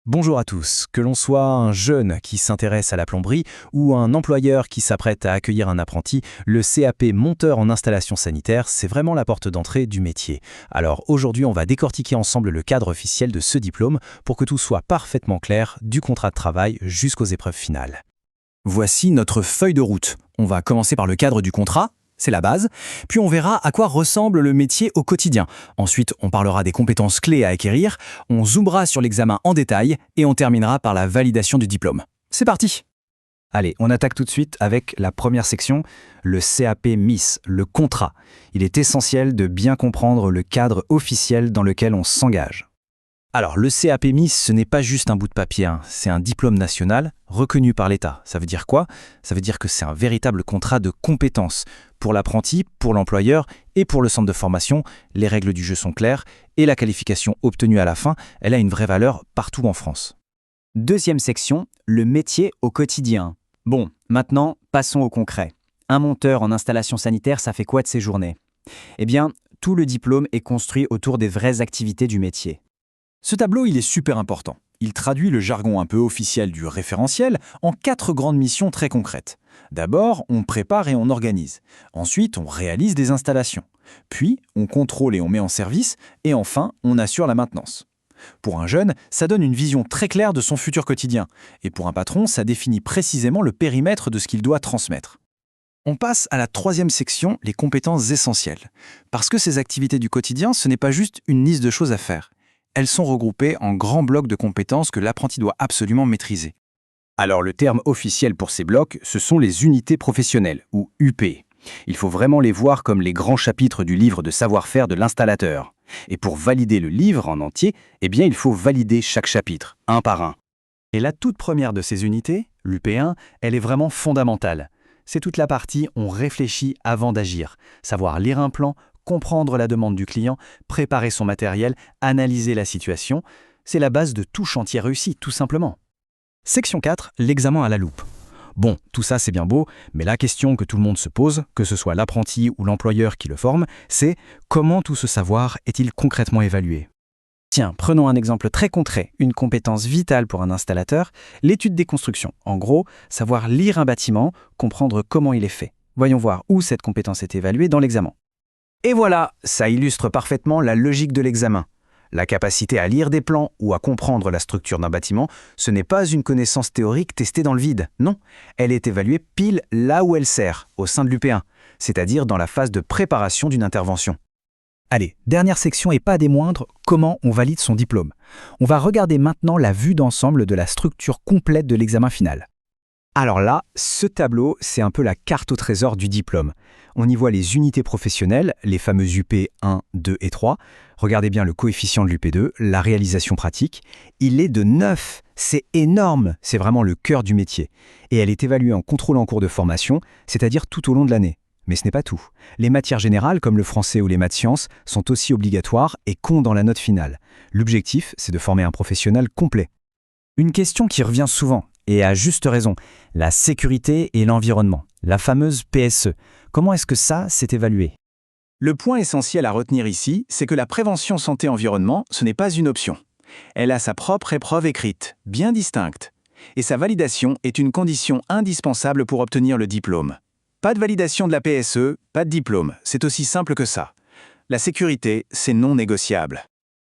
Bonjour à tous, que l'on soit un jeune qui s'intéresse à la plomberie ou un employeur qui s'apprête à accueillir un apprenti, le CAP monteur en installation sanitaire, c'est vraiment la porte d'entrée du métier. Alors aujourd'hui, on va décortiquer ensemble le cadre officiel de ce diplôme pour que tout soit parfaitement clair, du contrat de travail jusqu'aux épreuves finales. Voici notre feuille de route. On va commencer par le cadre du contrat. C'est la base, puis on verra à quoi ressemble le métier au quotidien. Ensuite, on parlera des compétences clés à acquérir, on zoomera sur l'examen en détail et on terminera par la validation du diplôme. C'est parti! Allez, on attaque tout de suite avec la première section, le CAP MIS, le contrat. Il est essentiel de bien comprendre le cadre officiel dans lequel on s'engage. Alors, le CAP MIS, ce n'est pas juste un bout de papier, c'est un diplôme national reconnu par l'État. Ça veut dire quoi? Ça veut dire que c'est un véritable contrat de compétences. Pour l'apprenti, pour l'employeur et pour le centre de formation, les règles du jeu sont claires et la qualification obtenue à la fin, elle a une vraie valeur partout en France. Deuxième section, le métier au quotidien. Bon, maintenant, passons au concret. Un monteur en installation sanitaire, ça fait quoi de ses journées? Eh bien, tout le diplôme est construit autour des vraies activités du métier. Ce tableau, il est super important. Il traduit le jargon un peu officiel du référentiel en 4 grandes missions très concrètes. D'abord, on prépare et on organise. Ensuite, on réalise des installations. Puis, on contrôle et on met en service. Et enfin, on assure la maintenance. Pour un jeune, ça donne une vision très claire de son futur quotidien. Et pour un patron, ça définit précisément le périmètre de ce qu'il doit transmettre. On passe à la troisième section, les compétences essentielles. Parce que ces activités du quotidien, ce n'est pas juste une liste de choses à faire. Elles sont regroupées en grands blocs de compétences que l'apprenti doit absolument maîtriser. Alors le terme officiel pour ces blocs, ce sont les unités professionnelles, ou UP. Il faut vraiment les voir comme les grands chapitres du livre de savoir-faire de l'installateur. Et pour valider le livre en entier, eh bien il faut valider chaque chapitre, un par un. Et la toute première de ces unités, l'UP1, elle est vraiment fondamentale. C'est toute la partie on réfléchit avant d'agir, savoir lire un plan, comprendre la demande du client, préparer son matériel, analyser la situation. C'est la base de tout chantier réussi, tout simplement. Section 4, l'examen à la loupe. Bon, tout ça c'est bien beau, mais la question que tout le monde se pose, que ce soit l'apprenti ou l'employeur qui le forme, c'est comment tout ce savoir est-il concrètement évalué? Tiens, prenons un exemple très concret, une compétence vitale pour un installateur, l'étude des constructions. En gros, savoir lire un bâtiment, comprendre comment il est fait. Voyons voir où cette compétence est évaluée dans l'examen. Et voilà, ça illustre parfaitement la logique de l'examen. La capacité à lire des plans ou à comprendre la structure d'un bâtiment, ce n'est pas une connaissance théorique testée dans le vide, non. Elle est évaluée pile là où elle sert, au sein de l'UP1, c'est-à-dire dans la phase de préparation d'une intervention. Allez, dernière section et pas des moindres, comment on valide son diplôme. On va regarder maintenant la vue d'ensemble de la structure complète de l'examen final. Alors là, ce tableau, c'est un peu la carte au trésor du diplôme. On y voit les unités professionnelles, les fameuses UP 1, 2 et 3. Regardez bien le coefficient de l'UP2, la réalisation pratique. Il est de 9. C'est énorme. C'est vraiment le cœur du métier. Et elle est évaluée en contrôle en cours de formation, c'est-à-dire tout au long de l'année. Mais ce n'est pas tout. Les matières générales, comme le français ou les maths sciences, sont aussi obligatoires et comptent dans la note finale. L'objectif, c'est de former un professionnel complet. Une question qui revient souvent, et à juste raison, la sécurité et l'environnement, la fameuse PSE. Comment est-ce que ça s'est évalué? Le point essentiel à retenir ici, c'est que la prévention santé-environnement, ce n'est pas une option. Elle a sa propre épreuve écrite, bien distincte. Et sa validation est une condition indispensable pour obtenir le diplôme. Pas de validation de la PSE, pas de diplôme. C'est aussi simple que ça. La sécurité, c'est non négociable.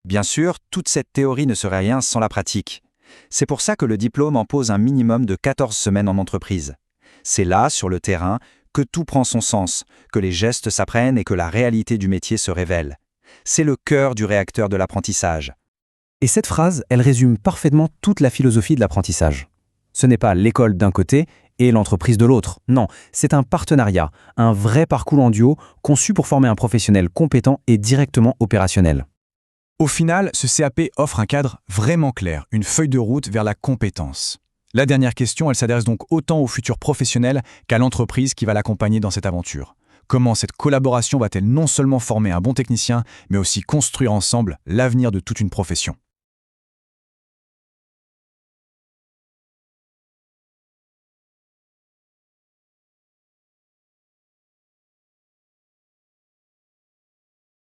Bien sûr, toute cette théorie ne serait rien sans la pratique. C'est pour ça que le diplôme en pose un minimum de 14 semaines en entreprise. C'est là, sur le terrain, que tout prend son sens, que les gestes s'apprennent et que la réalité du métier se révèle. C'est le cœur du réacteur de l'apprentissage. Et cette phrase, elle résume parfaitement toute la philosophie de l'apprentissage. Ce n'est pas l'école d'un côté et l'entreprise de l'autre. Non, c'est un partenariat, un vrai parcours en duo conçu pour former un professionnel compétent et directement opérationnel. Au final, ce CAP offre un cadre vraiment clair, une feuille de route vers la compétence. La dernière question, elle s'adresse donc autant au futur professionnel qu'à l'entreprise qui va l'accompagner dans cette aventure. Comment cette collaboration va-t-elle non seulement former un bon technicien, mais aussi construire ensemble l'avenir de toute une profession?